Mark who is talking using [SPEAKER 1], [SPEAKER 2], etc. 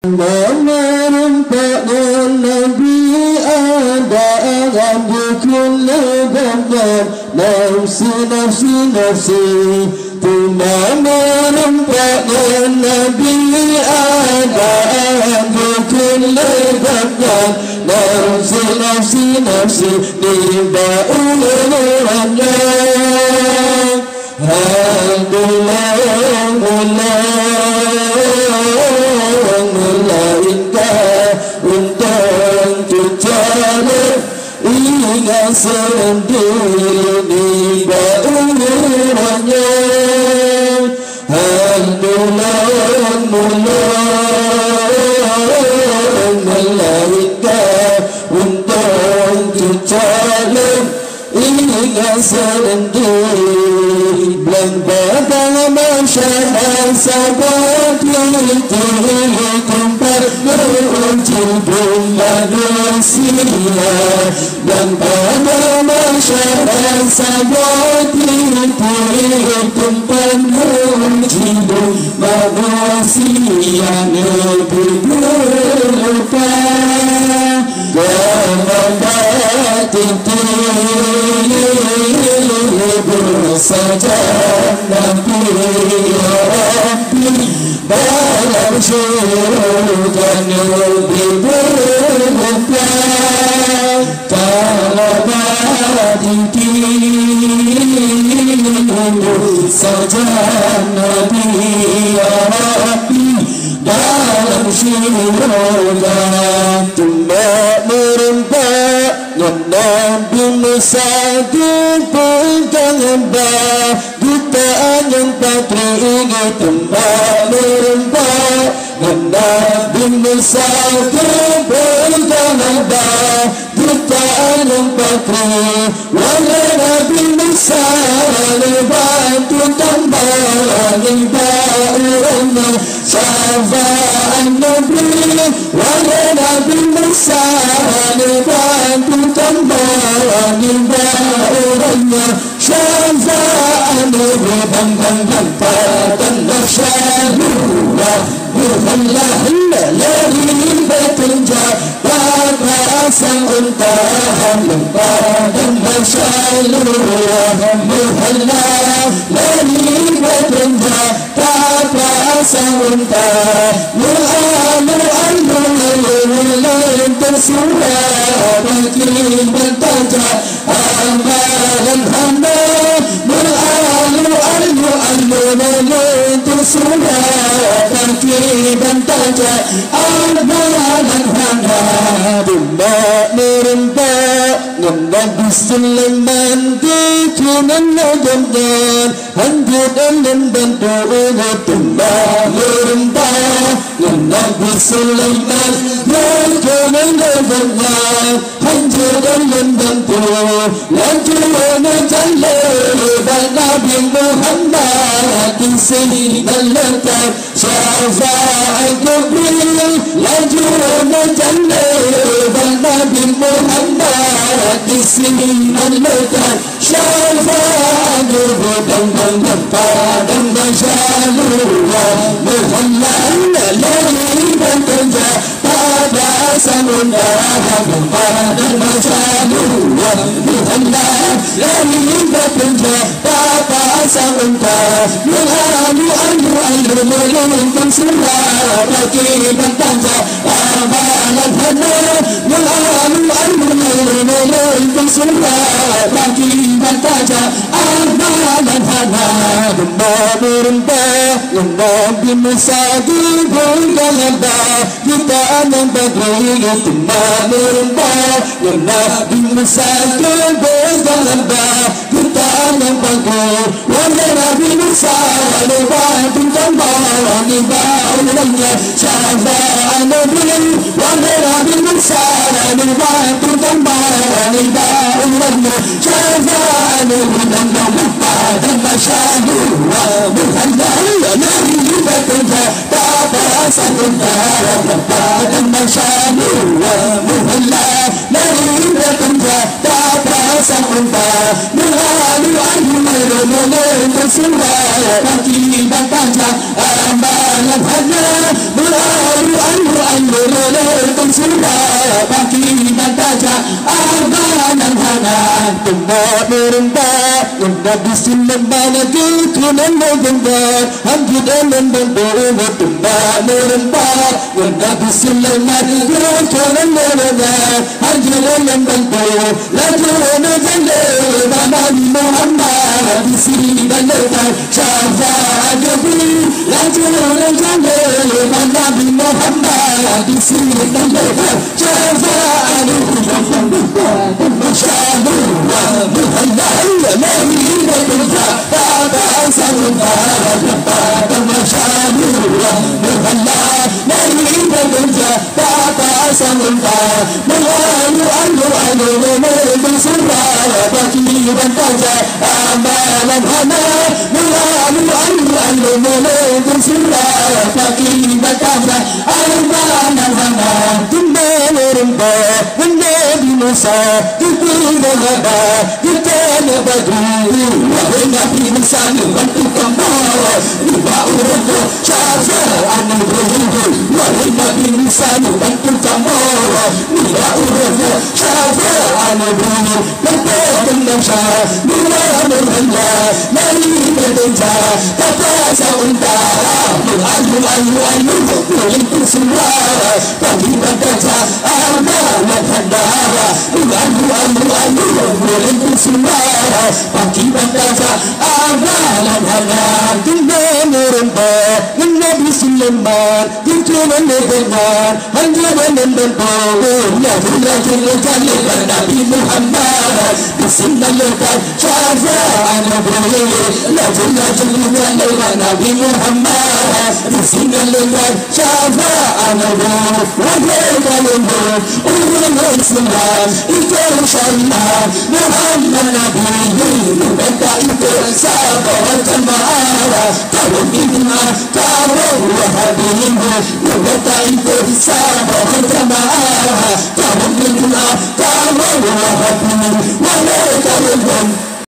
[SPEAKER 1] Menampaknya Nabi ada di kulli badan. Nafsi, nafsi, nafsi. Menampaknya Nabi ada di kulli badan. Nafsi, nafsi, nafsi. Niba ulurannya. Sendiri di baurannya, Alhamdulillah melainkan untuk dijalan ingat sendiri. Bulan badang masyarakat sahabat itu tempat berujung manusia. Dan pada masyarakat sahabat itu tempat berujung manusia. Lebih berupa dalam batin bersaja Nabi ya Rabbi dalam syurga. Lebih berupa dalam batin bersaja Nabi ya Rabbi dalam syurga. Tumbak merempak Nabi Musa dipegang hamba, jutaan yang patri ingat tumbak merempak. Nabi Musa dipegang hamba, jutaan yang patri. Walau Nabi Musa lebantu tambah ibaratnya syafa'an Nabi. Walau Nabi Musa lebantu tambah ibaratnya syafa'an Nabi. Bang pada nasyadullah bukanlah lari bertinja pada sang unta. Pada nasyadullah bukanlah lari bertinja pada sang unta. Tersurat bagi bertaja amalan hamba. Tersurat bagi bertaja amalan hamba. Tumbak merempak Nabi Sulaiman dikinan nagamdan, hanjuran dan bantuan. Tumbak merempak Nabi Sulaiman dikinan nagamdan, hanjuran dan bantuan. Lanjuran jalan Nabi Muhammad di sini melekat syafa'at Jibril. Lanjuran jalan Nabi Muhammad di sini melekat syafa'at Jibril. Dan pada masyaallah Muhammad lari bertinja pada samunda. Pada masyaallah Muhammad lari bertinja pada samunda. Melintang surah bagi bertanja amalan hana. Melintang surah bagi bertanja amalan hana. Merembah Nabi Musa dipegang hamba, jutaan yang badri merembah Nabi Musa dipegang hamba, jutaan yang badri. Wahai Nabi Musa lebantu tambah ibaratnya syafa'an Nabi. Wahai Nabi Musa lebantu tambah ibaratnya syafa'an Nabi. Dan masyaallah Muhammad lari bertinja pada samunda. Dan masyaallah Muhammad lari bertinja pada samunda. Melintang surah bagi bertanja amalan hana. Alululul surah bagi mataja Arbanan hanan Tumma meremba Nabi Sulaiman kunan meremba Hamdudan membawa tumma meremba Nabi Sulaiman kunan meremba Hamdudan membawa Lajuran jale Nabi Muhammad Disini dan lepas Syafa'at Nabi Lajuran jale Nabi Muhammad di sini dan lepas Syafa'at Masyaallah Muhammad Nabi Muhammad Bapa Sallallahu Masyaallah Muhammad Nabi Muhammad Bapa Sallallahu Alu surah bagi bantaja amalan hana Alu surah bagi bantaja amalan hana Tumma meremba Nabi Musa Diberi nama Ditanya Badri Wahai Nabi Musa Bantu kembali Riba urutku Syafa'an Ibrahim Wahai Nabi Musa Bantu kembali Riba urutku Syafa'an Ibrahim Lepas Nasa Bila Nurhullah Nari Berdenja Kata Sa'untara Ayu Kuliku surah Bagi Bantaja Amalan Handara Alu Kuliku surah Bagi Bantaja Amalan Handara Tumma meremba Nabi Sulaiman Kunan meremba Hanjaran membawa Lajuran Nabi Muhammad Bismillah lepas Syafa'an Lajuran Nabi Muhammad Bismillah lepas Syafa'an Wahai kalimbu Umat Islam Itu syariat Muhammad Nabi Mereka itu sahabat jamaah Kalau bid'ah Kalau wahabiyah Mereka itu sahabat jamaah Kalau bid'ah Kalau wahabiyah Mereka